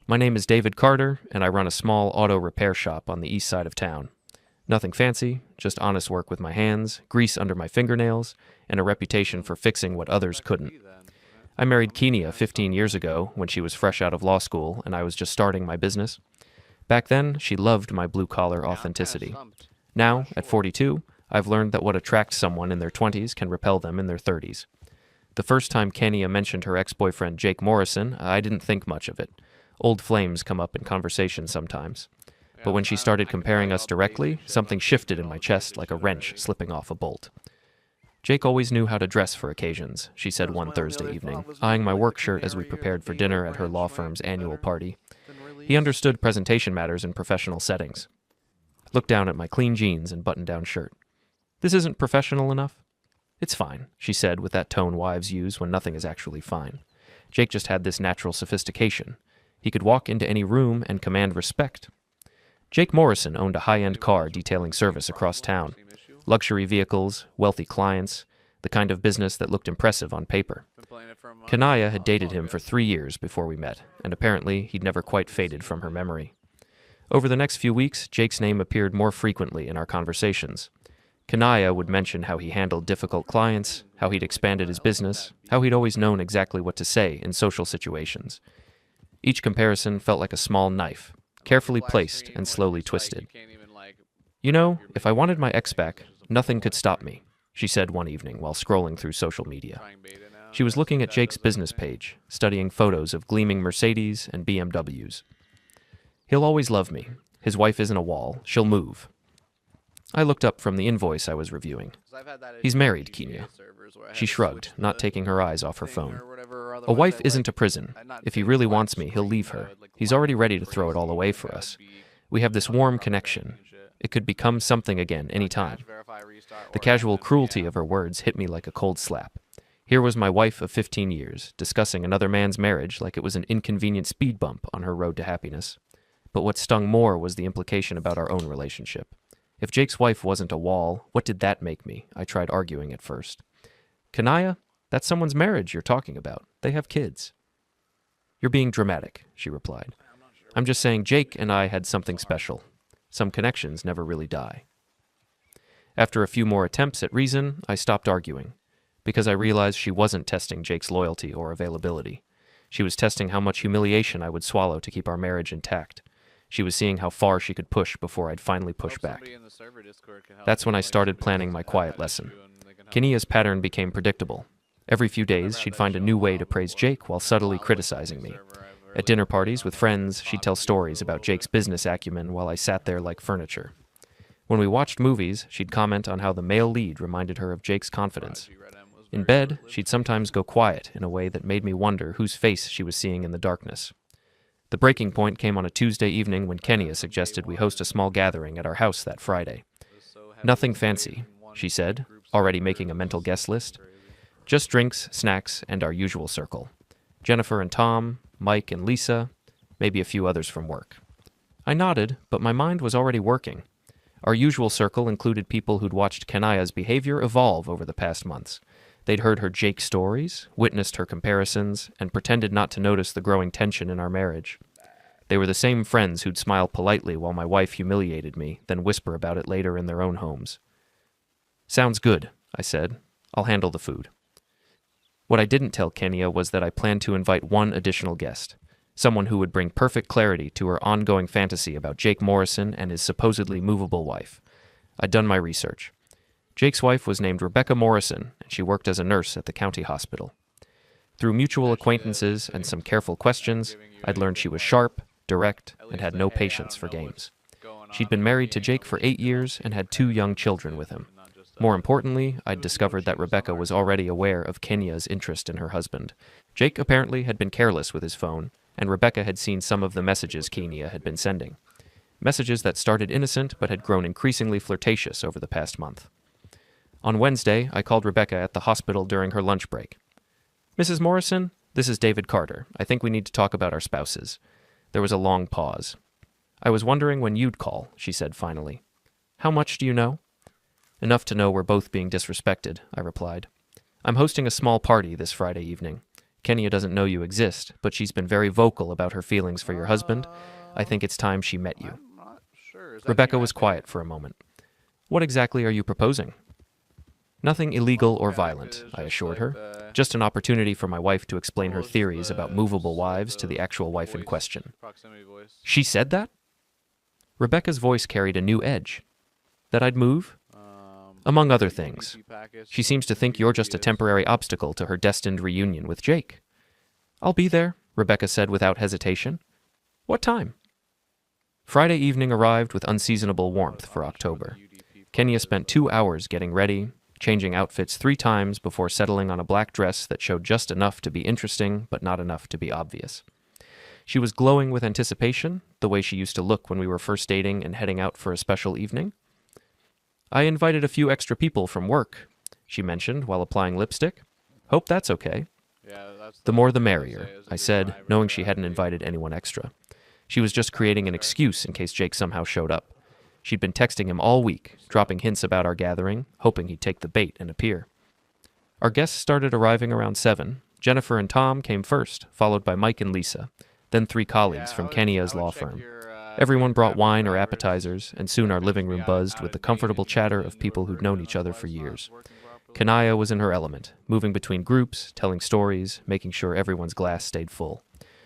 My name is David Carter, and I run a small auto repair shop on the east side of town. Nothing fancy, just honest work with my hands, grease under my fingernails, and a reputation for fixing what others couldn't. I married Kenia 15 years ago when she was fresh out of law school and I was just starting my business. Back then, she loved my blue-collar authenticity. Now, at 42, I've learned that what attracts someone in their 20s can repel them in their 30s. The first time Kenia mentioned her ex-boyfriend Jake Morrison, I didn't think much of it. Old flames come up in conversation sometimes. But when she started comparing us directly, something shifted in my chest like a wrench slipping off a bolt. Jake always knew how to dress for occasions, she said one Thursday evening, eyeing my work shirt as we prepared for dinner at her law firm's annual party. He understood presentation matters in professional settings. I looked down at my clean jeans and button-down shirt. This isn't professional enough? It's fine, she said with that tone wives use when nothing is actually fine. Jake just had this natural sophistication. He could walk into any room and command respect. Jake Morrison owned a high-end car detailing service across town. Luxury vehicles, wealthy clients, the kind of business that looked impressive on paper. Kenia had dated him for 3 years before we met, and apparently he'd never quite faded from her memory. Over the next few weeks, Jake's name appeared more frequently in our conversations. Kenia would mention how he handled difficult clients, how he'd expanded his business, how he'd always known exactly what to say in social situations. Each comparison felt like a small knife, carefully placed and slowly twisted. You know, if I wanted my ex back, nothing could stop me, she said one evening while scrolling through social media. She was looking at Jake's business page, studying photos of gleaming Mercedes and BMWs. He'll always love me. His wife isn't a wall. She'll move. I looked up from the invoice I was reviewing. He's married, Kenia. She shrugged, not taking her eyes off her phone. A wife isn't a prison. If he really wants me, he'll leave her. He's already ready to throw it all away for us. We have this warm connection. It could become something again any time. The casual cruelty of her words hit me like a cold slap. Here was my wife of 15 years, discussing another man's marriage like it was an inconvenient speed bump on her road to happiness. But what stung more was the implication about our own relationship. If Jake's wife wasn't a wall, what did that make me? I tried arguing at first. Kenia, that's someone's marriage you're talking about. They have kids. You're being dramatic, she replied. I'm just saying Jake and I had something special. Some connections never really die. After a few more attempts at reason, I stopped arguing, because I realized she wasn't testing Jake's loyalty or availability. She was testing how much humiliation I would swallow to keep our marriage intact. She was seeing how far she could push before I'd finally push back. That's when I started planning my quiet lesson. Kenia's pattern became predictable. Every few days, she'd find a new way to praise Jake while subtly criticizing me. At dinner parties with friends, she'd tell stories about Jake's business acumen while I sat there like furniture. When we watched movies, she'd comment on how the male lead reminded her of Jake's confidence. In bed, she'd sometimes go quiet in a way that made me wonder whose face she was seeing in the darkness. The breaking point came on a Tuesday evening when Kenia suggested we host a small gathering at our house that Friday. Nothing fancy, she said, already making a mental guest list. Just drinks, snacks, and our usual circle. Jennifer and Tom, Mike and Lisa, maybe a few others from work. I nodded, but my mind was already working. Our usual circle included people who'd watched Kenia's behavior evolve over the past months. They'd heard her Jake stories, witnessed her comparisons, and pretended not to notice the growing tension in our marriage. They were the same friends who'd smile politely while my wife humiliated me, then whisper about it later in their own homes. Sounds good, I said. I'll handle the food. What I didn't tell Kenia was that I planned to invite one additional guest, someone who would bring perfect clarity to her ongoing fantasy about Jake Morrison and his supposedly movable wife. I'd done my research. Jake's wife was named Rebecca Morrison, and she worked as a nurse at the county hospital. Through mutual acquaintances and some careful questions, I'd learned she was sharp, direct, and had no patience for games. She'd been married to Jake for 8 years and had 2 young children with him. More importantly, I'd discovered that Rebecca was already aware of Kenia's interest in her husband. Jake apparently had been careless with his phone, and Rebecca had seen some of the messages Kenia had been sending. Messages that started innocent but had grown increasingly flirtatious over the past month. On Wednesday, I called Rebecca at the hospital during her lunch break. Mrs. Morrison, this is David Carter. I think we need to talk about our spouses. There was a long pause. I was wondering when you'd call, she said finally. How much do you know? Enough to know we're both being disrespected, I replied. I'm hosting a small party this Friday evening. Kenya doesn't know you exist, but she's been very vocal about her feelings for your husband. I think it's time she met you. I'm not sure. Is that Rebecca in your was essay? quiet for a moment. What exactly are you proposing? Nothing illegal or violent, I assured her. Just an opportunity for my wife to explain her theories about movable wives to the actual wife in question. Proximity voice. She said that? Rebecca's voice carried a new edge. That I'd move? Among other things. She seems to think you're just a temporary obstacle to her destined reunion with Jake. I'll be there, Rebecca said without hesitation. What time? Friday evening arrived with unseasonable warmth for October. Kenya spent 2 hours getting ready, changing outfits 3 times before settling on a black dress that showed just enough to be interesting but not enough to be obvious. She was glowing with anticipation, the way she used to look when we were first dating and heading out for a special evening. I invited a few extra people from work, she mentioned while applying lipstick. Hope that's okay. Yeah, that's The more the merrier, I said, knowing she hadn't invited anyone extra. She was just creating an excuse in case Jake somehow showed up. She'd been texting him all week, dropping hints about our gathering, hoping he'd take the bait and appear. Our guests started arriving around 7. Jennifer and Tom came first, followed by Mike and Lisa, then 3 colleagues from Kenya's law firm. Everyone brought wine or appetizers, and soon our living room buzzed with the comfortable chatter of people who'd known each other for years. Kanaya was in her element, moving between groups, telling stories, making sure everyone's glass stayed full.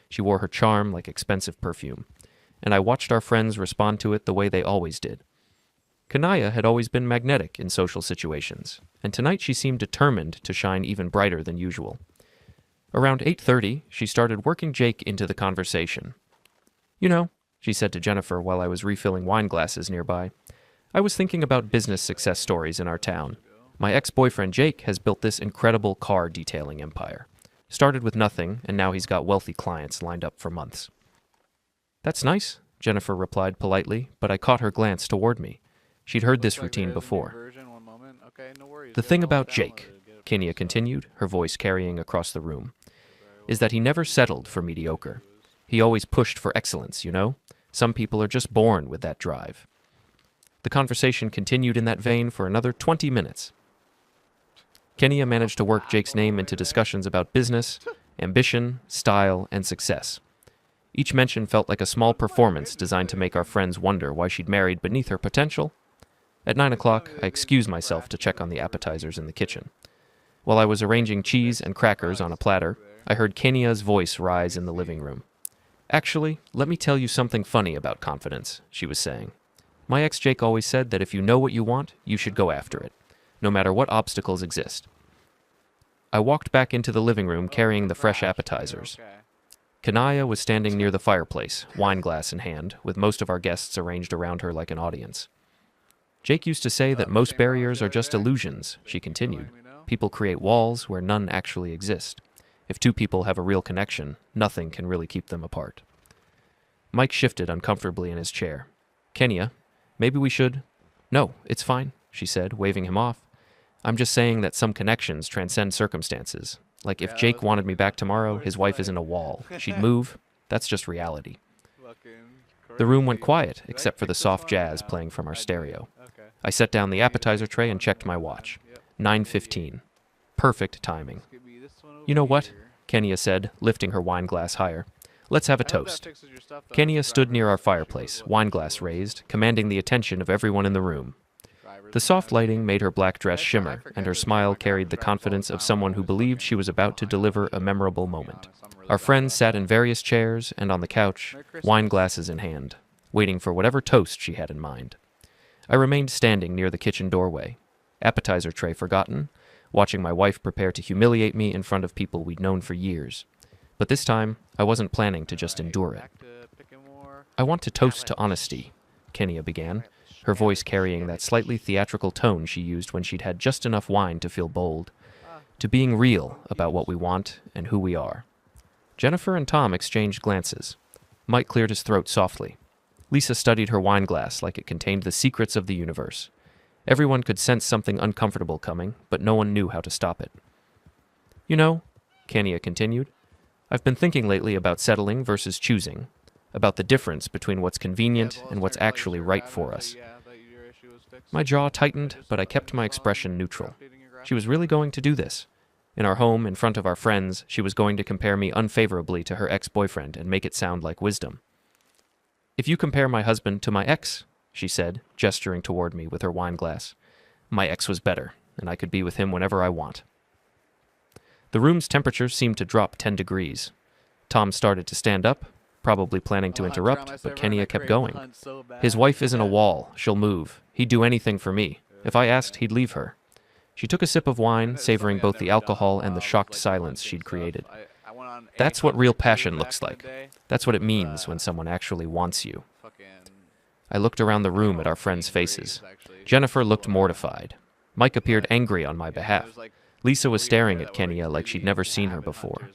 She wore her charm like expensive perfume, and I watched our friends respond to it the way they always did. Kanaya had always been magnetic in social situations, and tonight she seemed determined to shine even brighter than usual. Around 8:30, she started working Jake into the conversation. You know, she said to Jennifer while I was refilling wine glasses nearby, I was thinking about business success stories in our town. My ex-boyfriend Jake has built this incredible car detailing empire. Started with nothing, and now he's got wealthy clients lined up for months. That's nice, Jennifer replied politely, but I caught her glance toward me. She'd heard this routine before. The thing about Jake, Kenya continued, her voice carrying across the room, is that he never settled for mediocre. He always pushed for excellence, you know? Some people are just born with that drive. The conversation continued in that vein for another 20 minutes. Kenya managed to work Jake's name into discussions about business, ambition, style, and success. Each mention felt like a small performance designed to make our friends wonder why she'd married beneath her potential. At 9 o'clock, I excused myself to check on the appetizers in the kitchen. While I was arranging cheese and crackers on a platter, I heard Kenya's voice rise in the living room. Actually, let me tell you something funny about confidence, she was saying. My ex-Jake always said that if you know what you want, you should go after it, no matter what obstacles exist. I walked back into the living room carrying the fresh appetizers. Kanaya was standing near the fireplace, wine glass in hand, with most of our guests arranged around her like an audience. Jake used to say that most barriers are just illusions, she continued. People create walls where none actually exist. If 2 people have a real connection, nothing can really keep them apart. Mike shifted uncomfortably in his chair. Kenya, maybe we should... No, it's fine, she said, waving him off. I'm just saying that some connections transcend circumstances. Like if Jake wanted me back tomorrow, his wife isn't a wall. She'd move. That's just reality. The room went quiet, except for the soft jazz playing from our stereo. I set down the appetizer tray and checked my watch. 9:15. Perfect timing. You know what? Kenya said, lifting her wine glass higher. Let's have a toast. Kenya stood near our fireplace, wine glass raised, commanding the attention of everyone in the room. The soft lighting made her black dress shimmer, and her smile carried the confidence of someone who believed she was about to deliver a memorable moment. Our friends sat in various chairs and on the couch, wine glasses in hand, waiting for whatever toast she had in mind. I remained standing near the kitchen doorway, appetizer tray forgotten, watching my wife prepare to humiliate me in front of people we'd known for years. But this time, I wasn't planning to just endure it. I want to toast to honesty, Kenya began, her voice carrying that slightly theatrical tone she used when she'd had just enough wine to feel bold, to being real about what we want and who we are. Jennifer and Tom exchanged glances. Mike cleared his throat softly. Lisa studied her wine glass like it contained the secrets of the universe. Everyone could sense something uncomfortable coming, but no one knew how to stop it. You know, Kenya continued, I've been thinking lately about settling versus choosing, about the difference between what's convenient and what's actually right for us. My jaw tightened, but I kept my expression neutral. She was really going to do this. In our home, in front of our friends, she was going to compare me unfavorably to her ex-boyfriend and make it sound like wisdom. "If you compare my husband to my ex," she said, gesturing toward me with her wine glass, "my ex was better, and I could be with him whenever I want." The room's temperature seemed to drop 10 degrees. Tom started to stand up, probably planning to interrupt, but Kenya kept going. "His wife isn't a wall. She'll move. He'd do anything for me. If I asked, he'd leave her." She took a sip of wine, savoring both the alcohol and the shocked silence she'd created. "That's what real passion looks like. That's what it means when someone actually wants you." I looked around the room at our friends' faces. Jennifer looked mortified. Mike appeared angry on my behalf. Lisa was staring at Kenya like she'd never seen her before.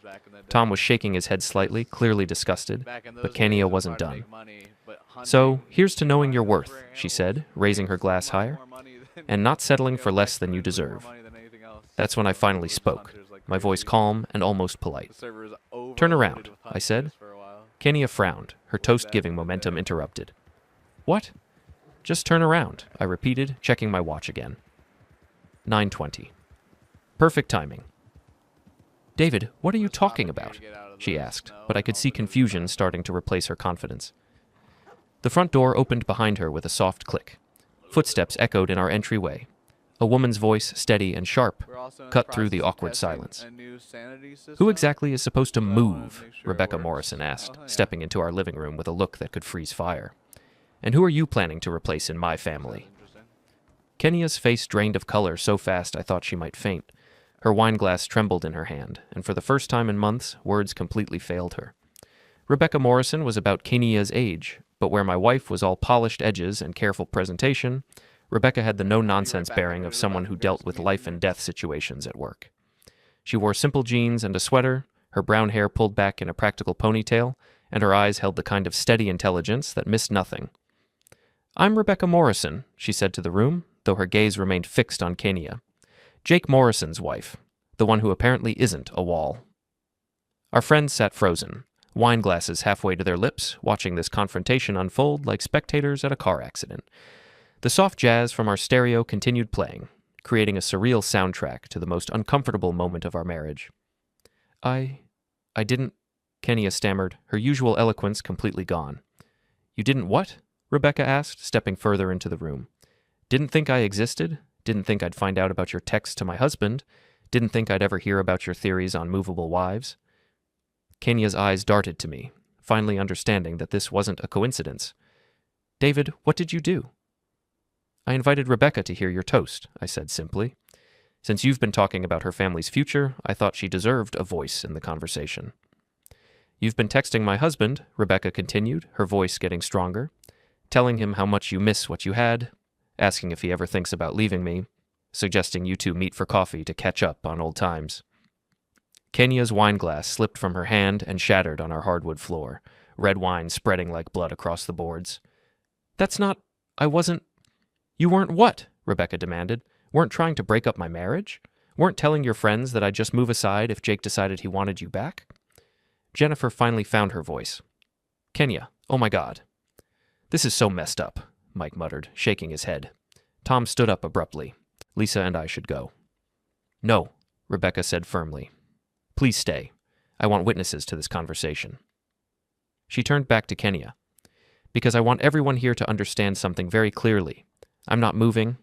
Tom was shaking his head slightly, clearly disgusted, but Kenya wasn't done. "So, here's to knowing your worth," she said, raising her glass higher, "and not settling for less than you deserve." That's when I finally spoke, my voice calm and almost polite. "Turn around," I said. Kenya frowned, her toast-giving momentum interrupted. "What?" "Just turn around," I repeated, checking my watch again. 9:20. Perfect timing. "David, what are you talking about?" she asked, but I could see confusion starting to replace her confidence. The front door opened behind her with a soft click. Footsteps echoed in our entryway. A woman's voice, steady and sharp, cut through the awkward silence. "Who exactly is supposed to move?" Rebecca Morrison asked, stepping into our living room with a look that could freeze fire. "And who are you planning to replace in my family?" Kenya's face drained of color so fast I thought she might faint. Her wine glass trembled in her hand, and for the first time in months, words completely failed her. Rebecca Morrison was about Kenya's age, but where my wife was all polished edges and careful presentation, Rebecca had the no-nonsense bearing of someone who dealt with life-and-death situations at work. She wore simple jeans and a sweater, her brown hair pulled back in a practical ponytail, and her eyes held the kind of steady intelligence that missed nothing. "I'm Rebecca Morrison," she said to the room, though her gaze remained fixed on Kenya. "Jake Morrison's wife, the one who apparently isn't a wall." Our friends sat frozen, wine glasses halfway to their lips, watching this confrontation unfold like spectators at a car accident. The soft jazz from our stereo continued playing, creating a surreal soundtrack to the most uncomfortable moment of our marriage. I didn't," Kenya stammered, her usual eloquence completely gone. "You didn't what?" Rebecca asked, stepping further into the room. "Didn't think I existed? Didn't think I'd find out about your text to my husband? Didn't think I'd ever hear about your theories on movable wives?" Kenya's eyes darted to me, finally understanding that this wasn't a coincidence. "David, what did you do?" "I invited Rebecca to hear your toast," I said simply. "Since you've been talking about her family's future, I thought she deserved a voice in the conversation." "You've been texting my husband," Rebecca continued, her voice getting stronger, "telling him how much you miss what you had, asking if he ever thinks about leaving me, suggesting you two meet for coffee to catch up on old times." Kenya's wine glass slipped from her hand and shattered on our hardwood floor, red wine spreading like blood across the boards. "That's not... I wasn't..." "You weren't what?" Rebecca demanded. "Weren't trying to break up my marriage? Weren't telling your friends that I'd just move aside if Jake decided he wanted you back?" Jennifer finally found her voice. "Kenya, oh my God." "This is so messed up," Mike muttered, shaking his head. Tom stood up abruptly. "Lisa and I should go." "No," Rebecca said firmly. "Please stay. I want witnesses to this conversation." She turned back to Kenya. "Because I want everyone here to understand something very clearly. I'm not moving.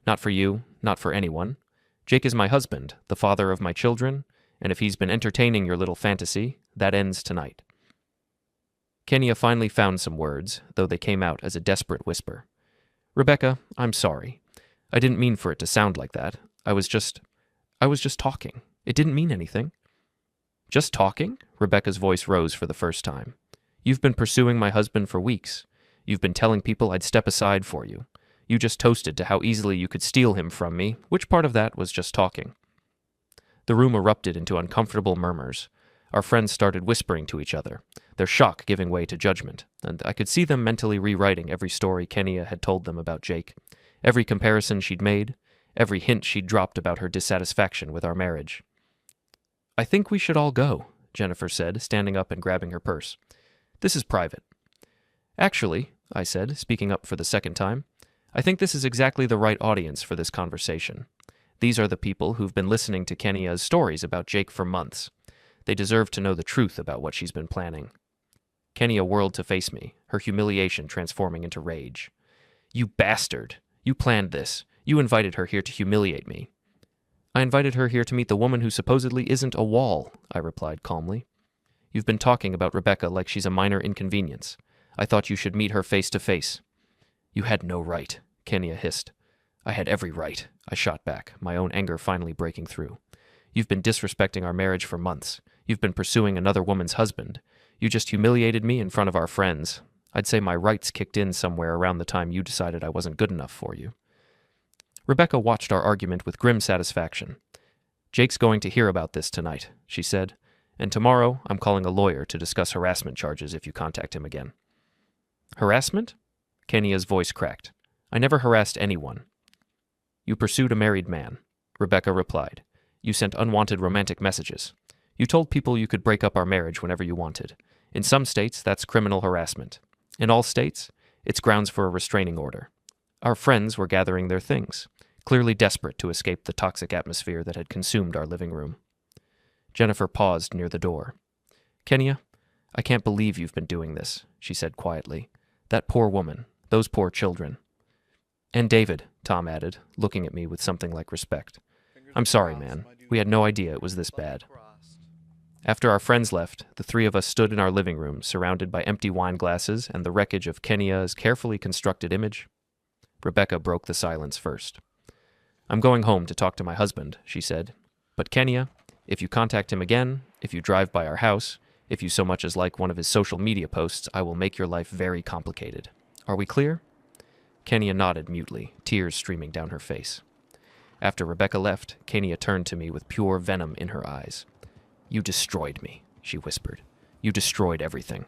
Not for you. Not for anyone. Jake is my husband, the father of my children, and if he's been entertaining your little fantasy, that ends tonight." Kenya finally found some words, though they came out as a desperate whisper. "Rebecca, I'm sorry. I didn't mean for it to sound like that. I was just talking. It didn't mean anything." "Just talking?" Rebecca's voice rose for the first time. "You've been pursuing my husband for weeks. You've been telling people I'd step aside for you. You just toasted to how easily you could steal him from me. Which part of that was just talking?" The room erupted into uncomfortable murmurs. Our friends started whispering to each other, their shock giving way to judgment, and I could see them mentally rewriting every story Kenya had told them about Jake, every comparison she'd made, every hint she'd dropped about her dissatisfaction with our marriage. "I think we should all go," Jennifer said, standing up and grabbing her purse. "This is private." "Actually," I said, speaking up for the second time, "I think this is exactly the right audience for this conversation. These are the people who've been listening to Kenya's stories about Jake for months. They deserve to know the truth about what she's been planning. Kenya whirled to face me, her humiliation transforming into rage. You bastard! You planned this. You invited her here to humiliate me. I invited her here to meet the woman who supposedly isn't a wall, I replied calmly. You've been talking about Rebecca like she's a minor inconvenience. I thought you should meet her face to face. You had no right, Kenya hissed. I had every right, I shot back, my own anger finally breaking through. You've been disrespecting our marriage for months. You've been pursuing another woman's husband. You just humiliated me in front of our friends. I'd say my rights kicked in somewhere around the time you decided I wasn't good enough for you. Rebecca watched our argument with grim satisfaction. Jake's going to hear about this tonight, she said, and tomorrow I'm calling a lawyer to discuss harassment charges if you contact him again. Harassment? Kenya's voice cracked. I never harassed anyone. You pursued a married man, Rebecca replied. You sent unwanted romantic messages. You told people you could break up our marriage whenever you wanted. In some states, that's criminal harassment. In all states, it's grounds for a restraining order. Our friends were gathering their things, clearly desperate to escape the toxic atmosphere that had consumed our living room. Jennifer paused near the door. Kenya, I can't believe you've been doing this, she said quietly. That poor woman, those poor children. And David, Tom added, looking at me with something like respect. I'm sorry, man. We had no idea it was this bad. After our friends left, the three of us stood in our living room, surrounded by empty wine glasses and the wreckage of Kenya's carefully constructed image. Rebecca broke the silence first. I'm going home to talk to my husband, she said. But Kenya, if you contact him again, if you drive by our house, if you so much as like one of his social media posts, I will make your life very complicated. Are we clear? Kenya nodded mutely, tears streaming down her face. After Rebecca left, Kenya turned to me with pure venom in her eyes. You destroyed me, she whispered. You destroyed everything.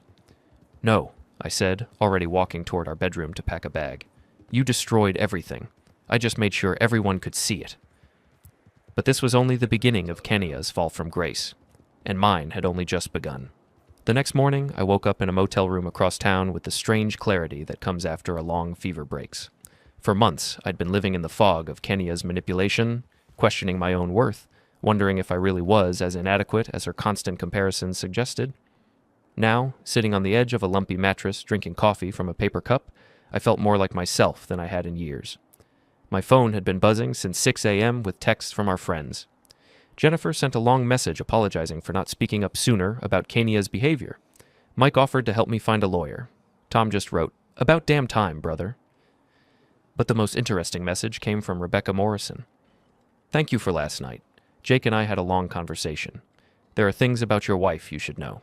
No, I said, already walking toward our bedroom to pack a bag. You destroyed everything. I just made sure everyone could see it. But this was only the beginning of Kenya's fall from grace, and mine had only just begun. The next morning, I woke up in a motel room across town with the strange clarity that comes after a long fever breaks. For months, I'd been living in the fog of Kenya's manipulation, questioning my own worth, wondering if I really was as inadequate as her constant comparisons suggested. Now, sitting on the edge of a lumpy mattress, drinking coffee from a paper cup, I felt more like myself than I had in years. My phone had been buzzing since 6 a.m. with texts from our friends. Jennifer sent a long message apologizing for not speaking up sooner about Kenya's behavior. Mike offered to help me find a lawyer. Tom just wrote, "About damn time, brother." But the most interesting message came from Rebecca Morrison. Thank you for last night. Jake and I had a long conversation. There are things about your wife you should know.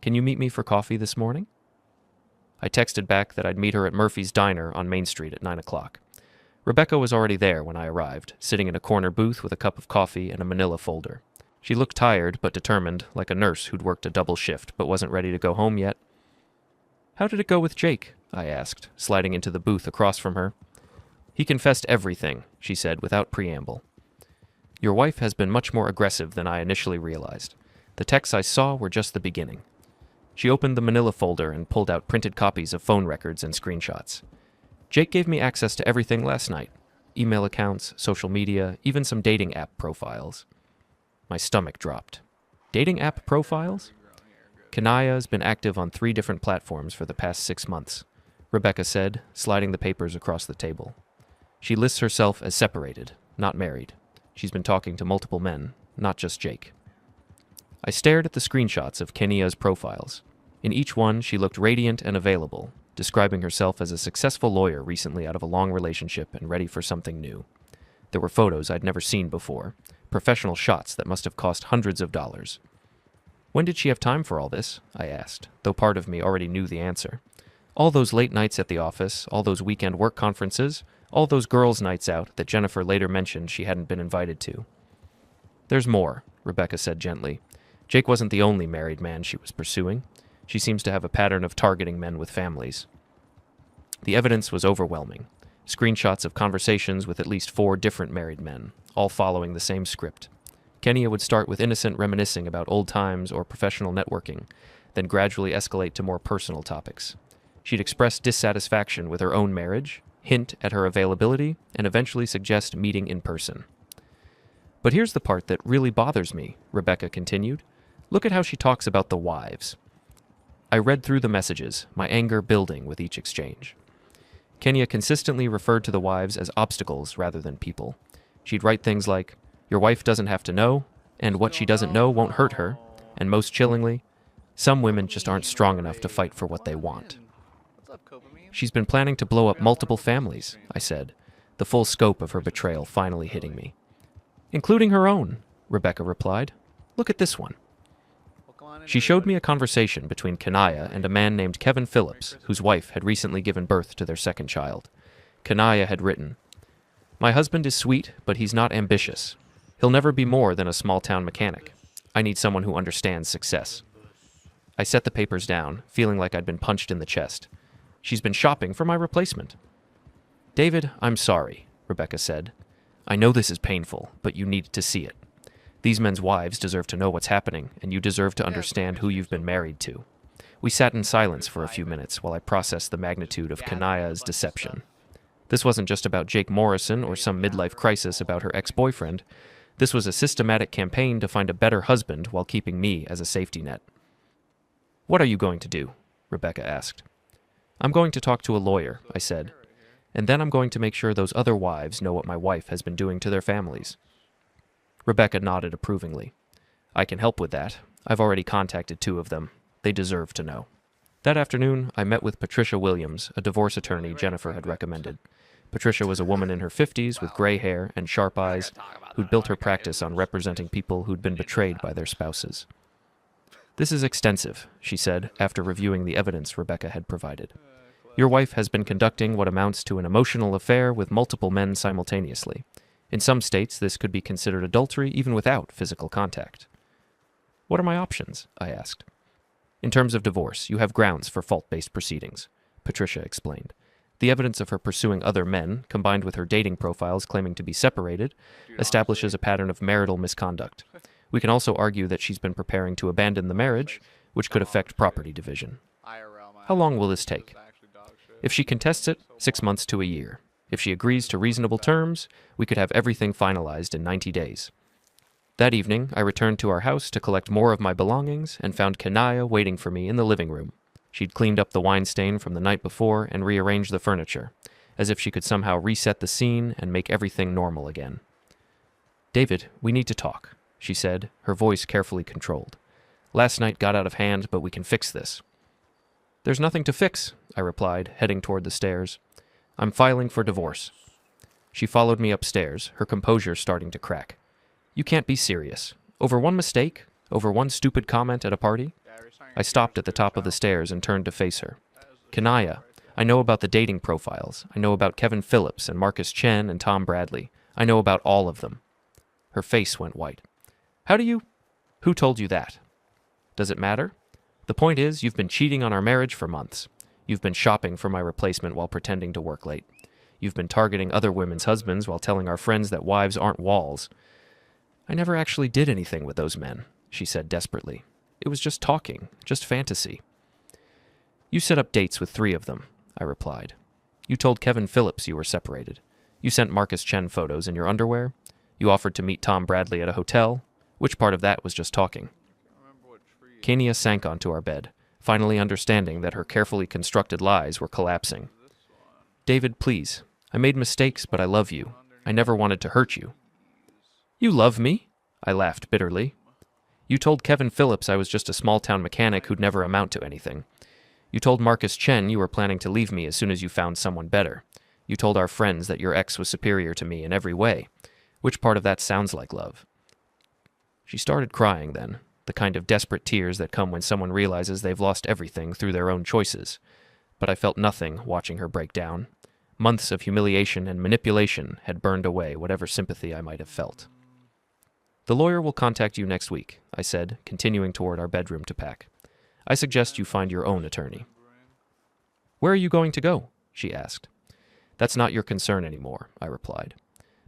Can you meet me for coffee this morning? I texted back that I'd meet her at Murphy's Diner on Main Street at 9 o'clock. Rebecca was already there when I arrived, sitting in a corner booth with a cup of coffee and a manila folder. She looked tired but determined, like a nurse who'd worked a double shift but wasn't ready to go home yet. How did it go with Jake? I asked, sliding into the booth across from her. He confessed everything, she said without preamble. Your wife has been much more aggressive than I initially realized. The texts I saw were just the beginning. She opened the manila folder and pulled out printed copies of phone records and screenshots. Jake gave me access to everything last night. Email accounts, social media, even some dating app profiles. My stomach dropped. Dating app profiles? Kenaya has been active on 3 different platforms for the past 6 months, Rebecca said, sliding the papers across the table. She lists herself as separated, not married. She's been talking to multiple men, not just Jake. I stared at the screenshots of Kenya's profiles. In each one, she looked radiant and available, describing herself as a successful lawyer recently out of a long relationship and ready for something new. There were photos I'd never seen before, professional shots that must have cost hundreds of dollars. When did she have time for all this? I asked, though part of me already knew the answer. All those late nights at the office, all those weekend work conferences, all those girls' nights out that Jennifer later mentioned she hadn't been invited to. There's more, Rebecca said gently. Jake wasn't the only married man she was pursuing. She seems to have a pattern of targeting men with families. The evidence was overwhelming. Screenshots of conversations with at least 4 different married men, all following the same script. Kenya would start with innocent reminiscing about old times or professional networking, then gradually escalate to more personal topics. She'd express dissatisfaction with her own marriage, hint at her availability, and eventually suggest meeting in person. But here's the part that really bothers me, Rebecca continued. Look at how she talks about the wives. I read through the messages, my anger building with each exchange. Kenya consistently referred to the wives as obstacles rather than people. She'd write things like, "Your wife doesn't have to know," and "what she doesn't know won't hurt her," and most chillingly, "Some women just aren't strong enough to fight for what they want." What's up, Copamine? She's been planning to blow up multiple families, I said, the full scope of her betrayal finally hitting me. "Including her own," Rebecca replied. "Look at this one." Well, come on in, She showed me everybody. a conversation between Kanaya and a man named Kevin Phillips, whose wife had recently given birth to their second child. Kanaya had written, "My husband is sweet, but he's not ambitious. He'll never be more than a small-town mechanic. I need someone who understands success." I set the papers down, feeling like I'd been punched in the chest. She's been shopping for my replacement. "David, I'm sorry," Rebecca said. "I know this is painful, but you need to see it. These men's wives deserve to know what's happening, and you deserve to understand who you've been married to." We sat in silence for a few minutes while I processed the magnitude of Kanaya's deception. This wasn't just about Jake Morrison or some midlife crisis about her ex-boyfriend. This was a systematic campaign to find a better husband while keeping me as a safety net. "What are you going to do?" Rebecca asked. "I'm going to talk to a lawyer," I said. "And then I'm going to make sure those other wives know what my wife has been doing to their families." Rebecca nodded approvingly. "I can help with that. I've already contacted 2 of them. They deserve to know." That afternoon, I met with Patricia Williams, a divorce attorney Jennifer had recommended. Patricia was a woman in her 50s with gray hair and sharp eyes who'd built her practice on representing people who'd been betrayed by their spouses. "This is extensive," she said, after reviewing the evidence Rebecca had provided. "Your wife has been conducting what amounts to an emotional affair with multiple men simultaneously. In some states, this could be considered adultery even without physical contact." "What are my options?" I asked. "In terms of divorce, you have grounds for fault-based proceedings," Patricia explained. "The evidence of her pursuing other men, combined with her dating profiles claiming to be separated, establishes a pattern of marital misconduct. We can also argue that she's been preparing to abandon the marriage, which could affect property division. IRL, my How long will this take? is actually dog shit. If she contests it, 6 months to a year. If she agrees to reasonable terms, we could have everything finalized in 90 days. That evening, I returned to our house to collect more of my belongings and found Kanaya waiting for me in the living room. She'd cleaned up the wine stain from the night before and rearranged the furniture, as if she could somehow reset the scene and make everything normal again. "David, we need to talk," she said, her voice carefully controlled. "Last night got out of hand, but we can fix this." "There's nothing to fix," I replied, heading toward the stairs. "I'm filing for divorce." She followed me upstairs, her composure starting to crack. "You can't be serious. Over one mistake? Over one stupid comment at a party?" I stopped at the top of the stairs and turned to face her. "Kanaya, I know about the dating profiles. I know about Kevin Phillips and Marcus Chen and Tom Bradley. I know about all of them." Her face went white. "How do you... Who told you that?" "Does it matter? The point is, you've been cheating on our marriage for months. You've been shopping for my replacement while pretending to work late. You've been targeting other women's husbands while telling our friends that wives aren't walls." "I never actually did anything with those men," she said desperately. "It was just talking, just fantasy." "You set up dates with 3 of them," I replied. "You told Kevin Phillips you were separated. You sent Marcus Chen photos in your underwear. You offered to meet Tom Bradley at a hotel. Which part of that was just talking?" Kania sank onto our bed, finally understanding that her carefully constructed lies were collapsing. "David, please. I made mistakes, but I love you. I never wanted to hurt you." "You love me?" I laughed bitterly. "You told Kevin Phillips I was just a small-town mechanic who'd never amount to anything. You told Marcus Chen you were planning to leave me as soon as you found someone better. You told our friends that your ex was superior to me in every way. Which part of that sounds like love?" She started crying then, the kind of desperate tears that come when someone realizes they've lost everything through their own choices. But I felt nothing watching her break down. Months of humiliation and manipulation had burned away whatever sympathy I might have felt. "The lawyer will contact you next week," I said, continuing toward our bedroom to pack. "I suggest you find your own attorney." "Where are you going to go?" she asked. "That's not your concern anymore," I replied.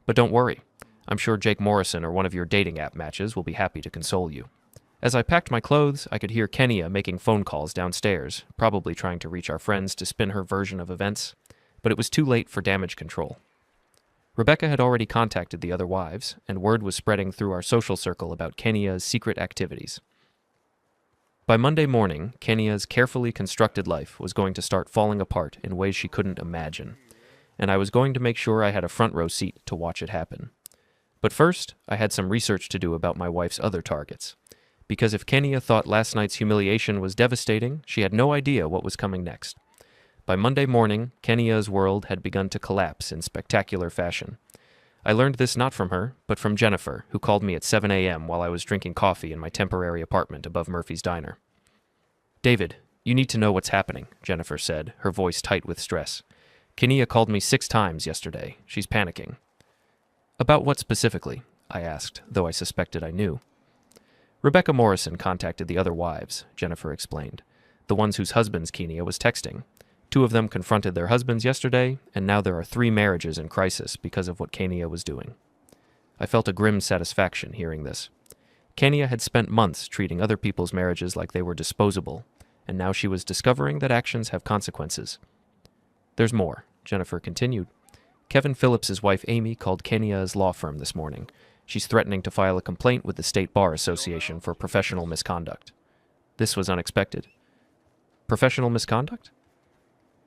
"But don't worry. I'm sure Jake Morrison or one of your dating app matches will be happy to console you." As I packed my clothes, I could hear Kenya making phone calls downstairs, probably trying to reach our friends to spin her version of events, but it was too late for damage control. Rebecca had already contacted the other wives, and word was spreading through our social circle about Kenia's secret activities. By Monday morning, Kenia's carefully constructed life was going to start falling apart in ways she couldn't imagine, and I was going to make sure I had a front row seat to watch it happen. But first, I had some research to do about my wife's other targets, because if Kenia thought last night's humiliation was devastating, she had no idea what was coming next. By Monday morning, Kenia's world had begun to collapse in spectacular fashion. I learned this not from her, but from Jennifer, who called me at 7 a.m. while I was drinking coffee in my temporary apartment above Murphy's Diner. "David, you need to know what's happening," Jennifer said, her voice tight with stress. "Kenia called me 6 times yesterday. She's panicking." "About what specifically?" I asked, though I suspected I knew. "Rebecca Morrison contacted the other wives," Jennifer explained, "the ones whose husbands Kenia was texting. 2 of them confronted their husbands yesterday, and now there are 3 marriages in crisis because of what Kenia was doing." I felt a grim satisfaction hearing this. Kenia had spent months treating other people's marriages like they were disposable, and now she was discovering that actions have consequences. "There's more," Jennifer continued. "Kevin Phillips's wife Amy called Kenia's law firm this morning. She's threatening to file a complaint with the State Bar Association for professional misconduct." This was unexpected. Professional misconduct?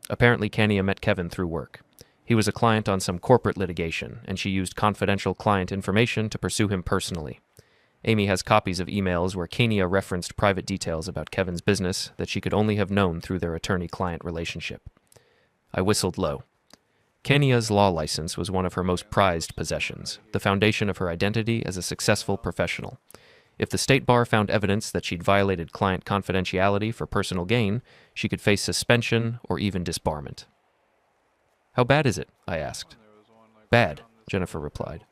Apparently, Kenia met Kevin through work. He was a client on some corporate litigation, and she used confidential client information to pursue him personally. Amy has copies of emails where Kenia referenced private details about Kevin's business that she could only have known through their attorney-client relationship. I whistled low. Kenia's law license was one of her most prized possessions, the foundation of her identity as a successful professional. If the State Bar found evidence that she'd violated client confidentiality for personal gain, she could face suspension or even disbarment. "How bad is it?" I asked. "Bad," Jennifer replied.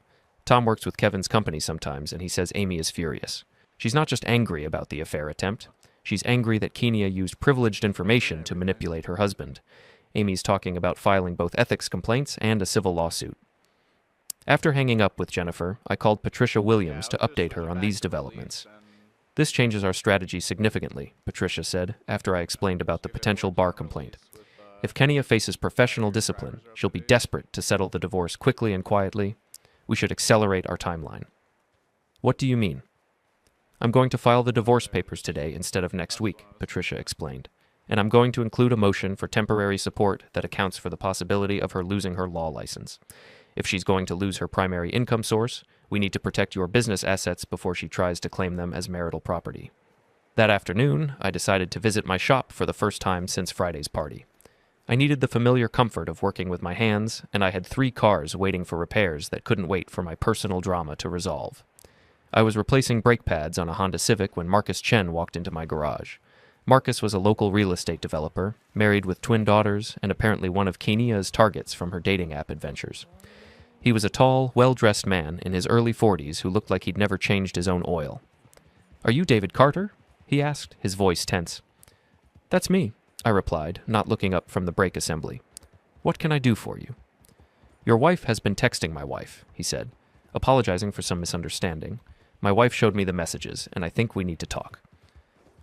"Tom works with Kevin's company sometimes, and he says Amy is furious. She's not just angry about the affair attempt. She's angry that Kenia used privileged information to manipulate her husband. Amy's talking about filing both ethics complaints and a civil lawsuit." After hanging up with Jennifer, I called Patricia Williams to update her on these developments. "This changes our strategy significantly," Patricia said, after I explained about the potential bar complaint. "If Kenia faces professional discipline, she'll be desperate to settle the divorce quickly and quietly. We should accelerate our timeline." "What do you mean?" "I'm going to file the divorce papers today instead of next week," Patricia explained, "and I'm going to include a motion for temporary support that accounts for the possibility of her losing her law license. If she's going to lose her primary income source, we need to protect your business assets before she tries to claim them as marital property." That afternoon, I decided to visit my shop for the first time since Friday's party. I needed the familiar comfort of working with my hands, and I had 3 cars waiting for repairs that couldn't wait for my personal drama to resolve. I was replacing brake pads on a Honda Civic when Marcus Chen walked into my garage. Marcus was a local real estate developer, married with twin daughters, and apparently one of Kenia's targets from her dating app adventures. He was a tall, well-dressed man in his early 40s who looked like he'd never changed his own oil. "Are you David Carter?" he asked, his voice tense. "That's me," I replied, not looking up from the brake assembly. "What can I do for you?" "Your wife has been texting my wife," he said, apologizing for some misunderstanding. "My wife showed me the messages, and I think we need to talk."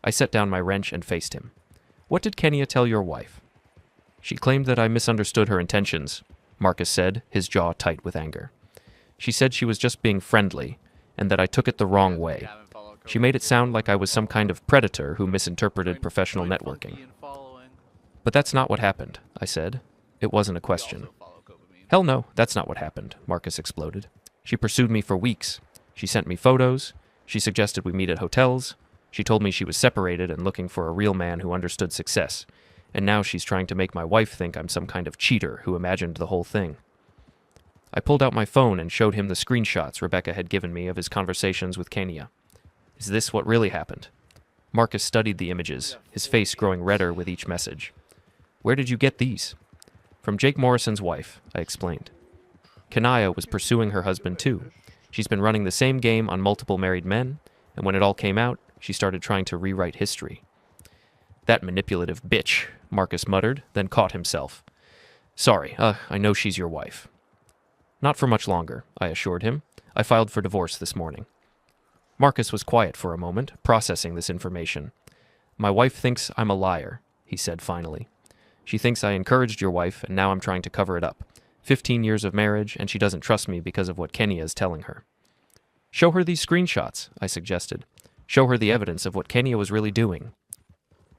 I set down my wrench and faced him. "What did Kenia tell your wife?" "She claimed that I misunderstood her intentions," Marcus said, his jaw tight with anger. "She said she was just being friendly, and that I took it the wrong way. She made it sound like I was some kind of predator who misinterpreted professional networking." "But that's not what happened," I said. It wasn't a question. "Hell no, that's not what happened," Marcus exploded. "She pursued me for weeks. She sent me photos. She suggested we meet at hotels. She told me she was separated and looking for a real man who understood success. And now she's trying to make my wife think I'm some kind of cheater who imagined the whole thing." I pulled out my phone and showed him the screenshots Rebecca had given me of his conversations with Kenia. "Is this what really happened?" Marcus studied the images, his face growing redder with each message. "Where did you get these?" "From Jake Morrison's wife," I explained. Kenia was pursuing her husband too. She's been running the same game on multiple married men, and when it all came out, she started trying to rewrite history. "That manipulative bitch," Marcus muttered, then caught himself. "Sorry, I know she's your wife." "Not for much longer," I assured him. "I filed for divorce this morning." Marcus was quiet for a moment, processing this information. "My wife thinks I'm a liar," he said finally. "She thinks I encouraged your wife, and now I'm trying to cover it up. 15 years of marriage, and she doesn't trust me because of what Kenya is telling her. Show her these screenshots, I suggested. Show her the evidence of what Kenya was really doing.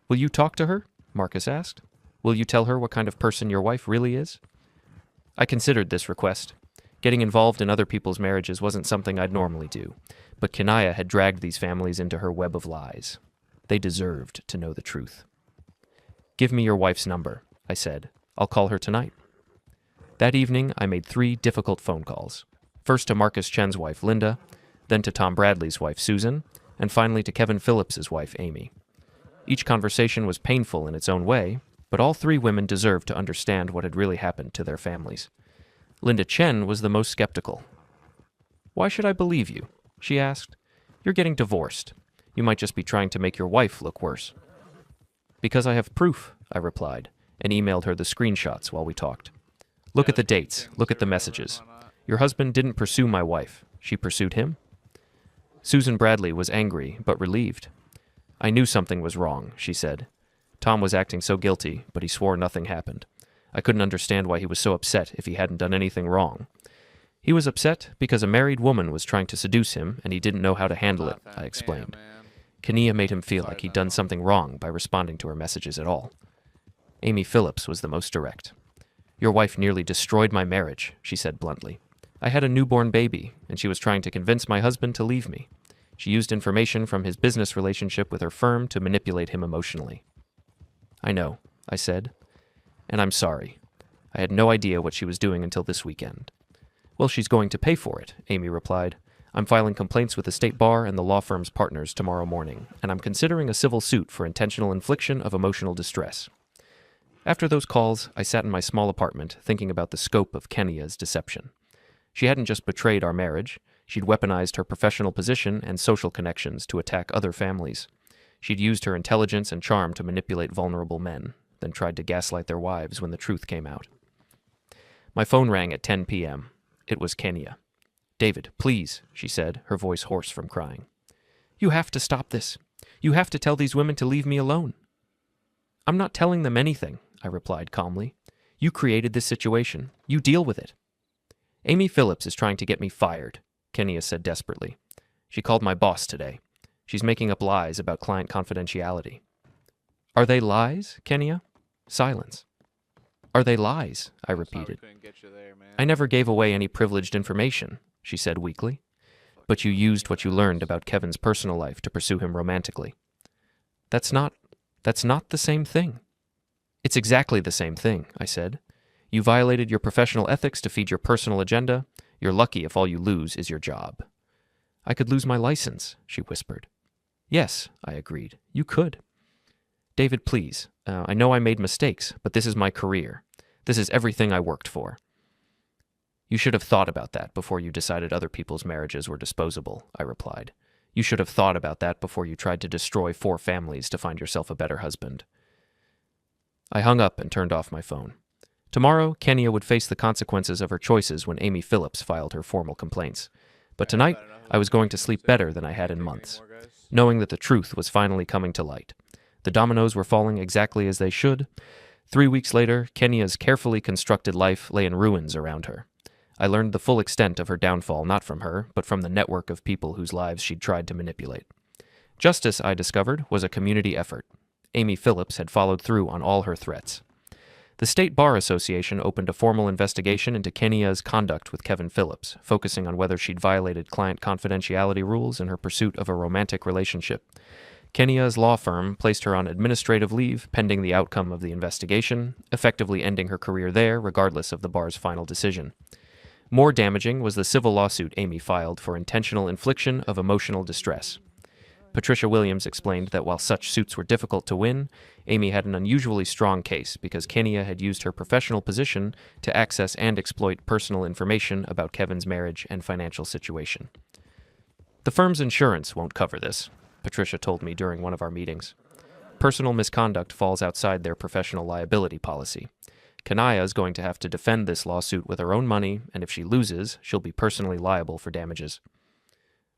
Will you talk to her? Marcus asked. Will you tell her what kind of person your wife really is? I considered this request. Getting involved in other people's marriages wasn't something I'd normally do, but Kenaya had dragged these families into her web of lies. They deserved to know the truth. Give me your wife's number, I said. I'll call her tonight. That evening, I made 3 difficult phone calls. First to Marcus Chen's wife, Linda, then to Tom Bradley's wife, Susan, and finally to Kevin Phillips's wife, Amy. Each conversation was painful in its own way, but all 3 women deserved to understand what had really happened to their families. Linda Chen was the most skeptical. Why should I believe you? She asked. You're getting divorced. You might just be trying to make your wife look worse. Because I have proof, I replied, and emailed her the screenshots while we talked. Look at the dates. Look at the messages. Your husband didn't pursue my wife. She pursued him. Susan Bradley was angry, but relieved. I knew something was wrong, she said. Tom was acting so guilty, but he swore nothing happened. I couldn't understand why he was so upset if he hadn't done anything wrong. He was upset because a married woman was trying to seduce him, and he didn't know how to handle it, I explained. Kenia made him feel like he'd done something wrong by responding to her messages at all. Amy Phillips was the most direct. Your wife nearly destroyed my marriage, she said bluntly. I had a newborn baby, and she was trying to convince my husband to leave me. She used information from his business relationship with her firm to manipulate him emotionally. I know, I said, and I'm sorry. I had no idea what she was doing until this weekend. Well, she's going to pay for it, Amy replied. I'm filing complaints with the state bar and the law firm's partners tomorrow morning, and I'm considering a civil suit for intentional infliction of emotional distress. After those calls, I sat in my small apartment thinking about the scope of Kenya's deception. She hadn't just betrayed our marriage, she'd weaponized her professional position and social connections to attack other families. She'd used her intelligence and charm to manipulate vulnerable men, then tried to gaslight their wives when the truth came out. My phone rang at 10 p.m. It was Kenya. David, please, she said, her voice hoarse from crying. You have to stop this. You have to tell these women to leave me alone. I'm not telling them anything, I replied calmly. You created this situation. You deal with it. Amy Phillips is trying to get me fired, Kenya said desperately. She called my boss today. She's making up lies about client confidentiality. Are they lies, Kenya? Silence. Are they lies? I repeated. I never gave away any privileged information, she said weakly. But you used what you learned about Kevin's personal life to pursue him romantically. That's not the same thing. It's exactly the same thing, I said. You violated your professional ethics to feed your personal agenda. You're lucky if all you lose is your job. I could lose my license, she whispered. Yes, I agreed. You could. David, please. I know I made mistakes, but this is my career. This is everything I worked for. You should have thought about that before you decided other people's marriages were disposable, I replied. You should have thought about that before you tried to destroy 4 families to find yourself a better husband. I hung up and turned off my phone. Tomorrow, Kenya would face the consequences of her choices when Amy Phillips filed her formal complaints. But tonight, I was going to sleep better than I had in months, knowing that the truth was finally coming to light. The dominoes were falling exactly as they should. 3 weeks later, Kenya's carefully constructed life lay in ruins around her. I learned the full extent of her downfall not from her, but from the network of people whose lives she'd tried to manipulate. Justice, I discovered, was a community effort. Amy Phillips had followed through on all her threats. The State Bar Association opened a formal investigation into Kenya's conduct with Kevin Phillips, focusing on whether she'd violated client confidentiality rules in her pursuit of a romantic relationship. Kenya's law firm placed her on administrative leave pending the outcome of the investigation, effectively ending her career there regardless of the bar's final decision. More damaging was the civil lawsuit Amy filed for intentional infliction of emotional distress. Patricia Williams explained that while such suits were difficult to win, Amy had an unusually strong case because Kenya had used her professional position to access and exploit personal information about Kevin's marriage and financial situation. The firm's insurance won't cover this, Patricia told me during one of our meetings. Personal misconduct falls outside their professional liability policy. Kenaya is going to have to defend this lawsuit with her own money, and if she loses, she'll be personally liable for damages.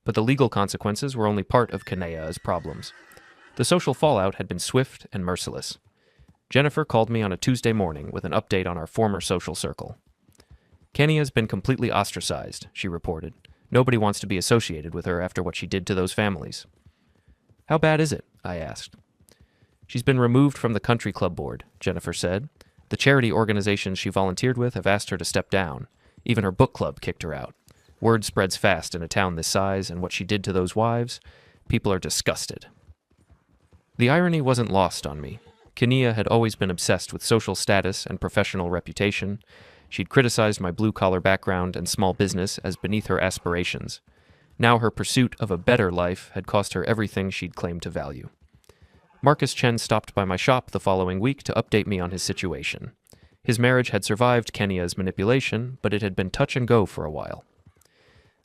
But the legal consequences were only part of Kenaya's problems. The social fallout had been swift and merciless. Jennifer called me on a Tuesday morning with an update on our former social circle. Kenia's been completely ostracized, she reported. Nobody wants to be associated with her after what she did to those families. How bad is it? I asked. She's been removed from the country club board, Jennifer said. The charity organizations she volunteered with have asked her to step down. Even her book club kicked her out. Word spreads fast in a town this size, and what she did to those wives, people are disgusted. The irony wasn't lost on me. Kenia had always been obsessed with social status and professional reputation. She'd criticized my blue-collar background and small business as beneath her aspirations. Now her pursuit of a better life had cost her everything she'd claimed to value. Marcus Chen stopped by my shop the following week to update me on his situation. His marriage had survived Kenia's manipulation, but it had been touch and go for a while.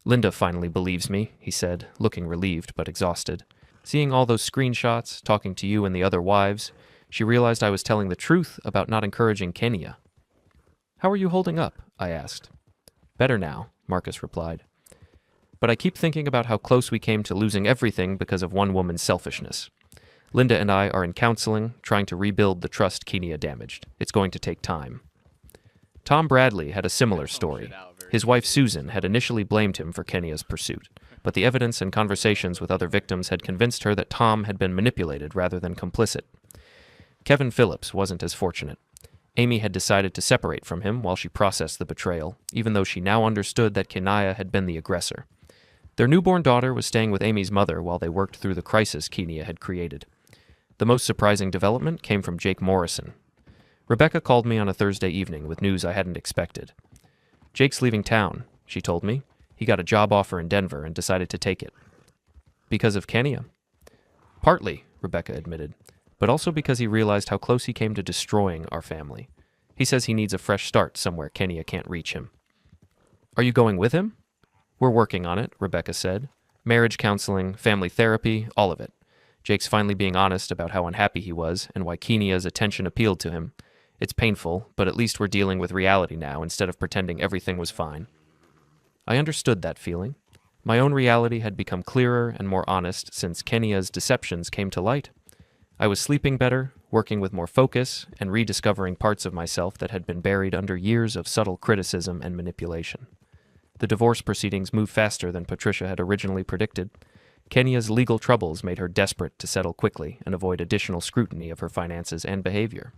Linda finally believes me, he said, looking relieved but exhausted. Seeing all those screenshots, talking to you and the other wives, she realized I was telling the truth about not encouraging Kenia. How are you holding up? I asked. Better now, Marcus replied. But I keep thinking about how close we came to losing everything because of one woman's selfishness. Linda and I are in counseling, trying to rebuild the trust Kenia damaged. It's going to take time. Tom Bradley had a similar story. His wife Susan had initially blamed him for Kenia's pursuit, but the evidence and conversations with other victims had convinced her that Tom had been manipulated rather than complicit. Kevin Phillips wasn't as fortunate. Amy had decided to separate from him while she processed the betrayal, even though she now understood that Kenia had been the aggressor. Their newborn daughter was staying with Amy's mother while they worked through the crisis Kenia had created. The most surprising development came from Jake Morrison. Rebecca called me on a Thursday evening with news I hadn't expected. Jake's leaving town, she told me. He got a job offer in Denver and decided to take it. Because of Kenia? Partly, Rebecca admitted, but also because he realized how close he came to destroying our family. He says he needs a fresh start somewhere Kenia can't reach him. Are you going with him? We're working on it, Rebecca said. Marriage counseling, family therapy, all of it. Jake's finally being honest about how unhappy he was and why Kenia's attention appealed to him. It's painful, but at least we're dealing with reality now instead of pretending everything was fine. I understood that feeling. My own reality had become clearer and more honest since Kenia's deceptions came to light. I was sleeping better, working with more focus, and rediscovering parts of myself that had been buried under years of subtle criticism and manipulation. The divorce proceedings moved faster than Patricia had originally predicted. Kenia's legal troubles made her desperate to settle quickly and avoid additional scrutiny of her finances and behavior.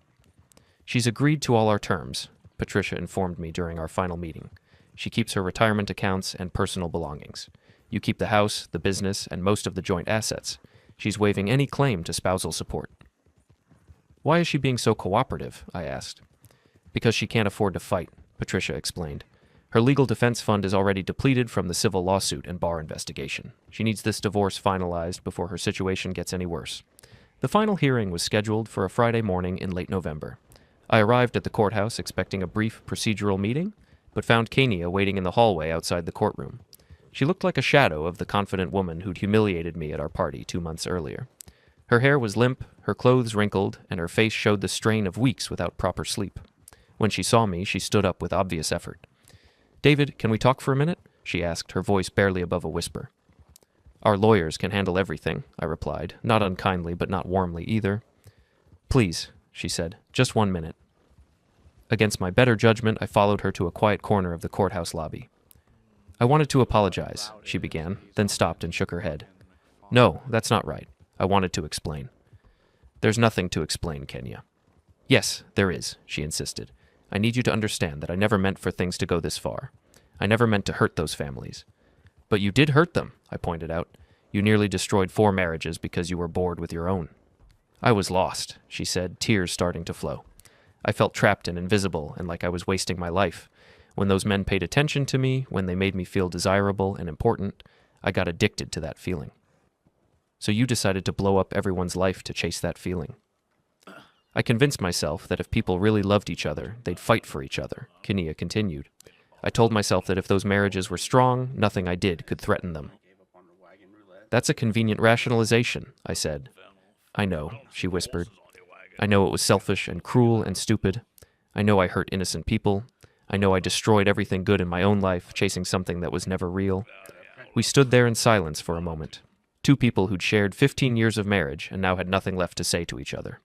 She's agreed to all our terms, Patricia informed me during our final meeting. She keeps her retirement accounts and personal belongings. You keep the house, the business, and most of the joint assets. She's waiving any claim to spousal support. Why is she being so cooperative? I asked. Because she can't afford to fight, Patricia explained. Her legal defense fund is already depleted from the civil lawsuit and bar investigation. She needs this divorce finalized before her situation gets any worse. The final hearing was scheduled for a Friday morning in late November. I arrived at the courthouse expecting a brief procedural meeting, but found Kenia waiting in the hallway outside the courtroom. She looked like a shadow of the confident woman who'd humiliated me at our party 2 months earlier. Her hair was limp, her clothes wrinkled, and her face showed the strain of weeks without proper sleep. When she saw me, she stood up with obvious effort. "David, can we talk for a minute?" she asked, her voice barely above a whisper. "Our lawyers can handle everything," I replied, not unkindly but not warmly either. "Please," she said, "just 1 minute." Against my better judgment, I followed her to a quiet corner of the courthouse lobby. "I wanted to apologize," she began, then stopped and shook her head. "No, that's not right. I wanted to explain." "There's nothing to explain, Kenia." "Yes, there is," she insisted. "I need you to understand that I never meant for things to go this far. I never meant to hurt those families." "But you did hurt them," I pointed out. "You nearly destroyed 4 marriages because you were bored with your own." "I was lost," she said, tears starting to flow. "I felt trapped and invisible and like I was wasting my life. When those men paid attention to me, when they made me feel desirable and important, I got addicted to that feeling." "So you decided to blow up everyone's life to chase that feeling." "I convinced myself that if people really loved each other, they'd fight for each other," Kenia continued. "I told myself that if those marriages were strong, nothing I did could threaten them." "That's a convenient rationalization," I said. "I know," she whispered. "I know it was selfish and cruel and stupid. I know I hurt innocent people. I know I destroyed everything good in my own life, chasing something that was never real." We stood there in silence for a moment. 2 people who'd shared 15 years of marriage and now had nothing left to say to each other.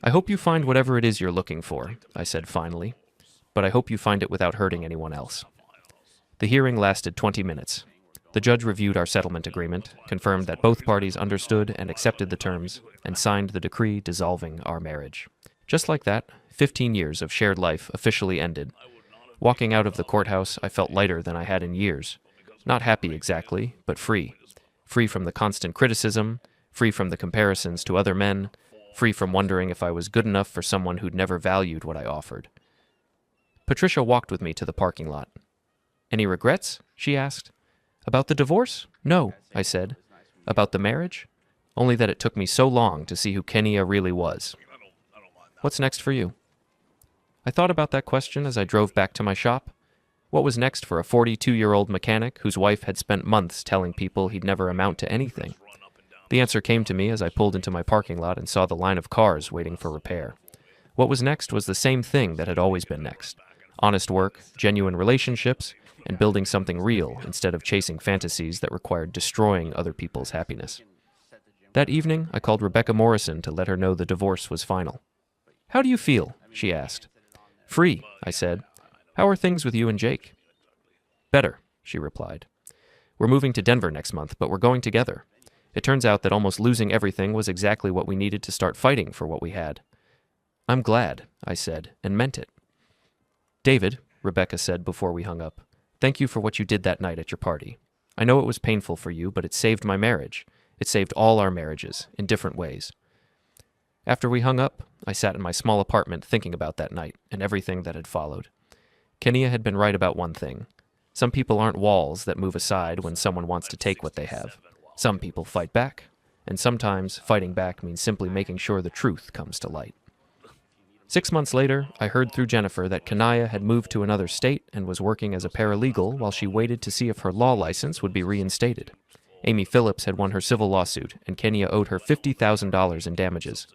"I hope you find whatever it is you're looking for," I said finally. but I hope you find it without hurting anyone else. The hearing lasted 20 minutes. The judge reviewed our settlement agreement, confirmed that both parties understood and accepted the terms, and signed the decree dissolving our marriage. Just like that, 15 years of shared life officially ended. Walking out of the courthouse, I felt lighter than I had in years. Not happy exactly, but free. Free from the constant criticism, free from the comparisons to other men, free from wondering if I was good enough for someone who'd never valued what I offered. Patricia walked with me to the parking lot. "Any regrets?" she asked. "About the divorce? No," I said. "About the marriage? Only that it took me so long to see who Kenia really was." "What's next for you?" I thought about that question as I drove back to my shop. What was next for a 42-year-old mechanic whose wife had spent months telling people he'd never amount to anything? The answer came to me as I pulled into my parking lot and saw the line of cars waiting for repair. What was next was the same thing that had always been next. Honest work, genuine relationships, and building something real instead of chasing fantasies that required destroying other people's happiness. That evening, I called Rebecca Morrison to let her know the divorce was final. "How do you feel?" she asked. "Free," I said. "How are things with you and Jake?" "Better," she replied. "We're moving to Denver next month, but we're going together. It turns out that almost losing everything was exactly what we needed to start fighting for what we had." "I'm glad," I said, and meant it. "David," Rebecca said before we hung up, "thank you for what you did that night at your party. I know it was painful for you, but it saved my marriage. It saved all our marriages, in different ways." After we hung up, I sat in my small apartment thinking about that night and everything that had followed. Kenia had been right about one thing. Some people aren't walls that move aside when someone wants to take what they have. Some people fight back, and sometimes fighting back means simply making sure the truth comes to light. 6 months later, I heard through Jennifer that Kanaya had moved to another state and was working as a paralegal while she waited to see if her law license would be reinstated. Amy Phillips had won her civil lawsuit, and Kenia owed her $50,000 in damages.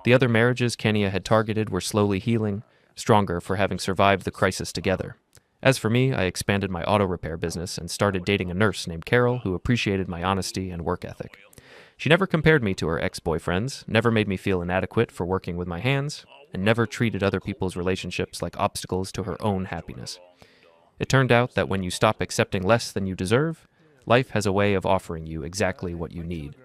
The other marriages Kenia had targeted were slowly healing, stronger for having survived the crisis together. As for me, I expanded my auto repair business and started dating a nurse named Carol who appreciated my honesty and work ethic. She never compared me to her ex-boyfriends, never made me feel inadequate for working with my hands, and never treated other people's relationships like obstacles to her own happiness. It turned out that when you stop accepting less than you deserve, life has a way of offering you exactly what you need.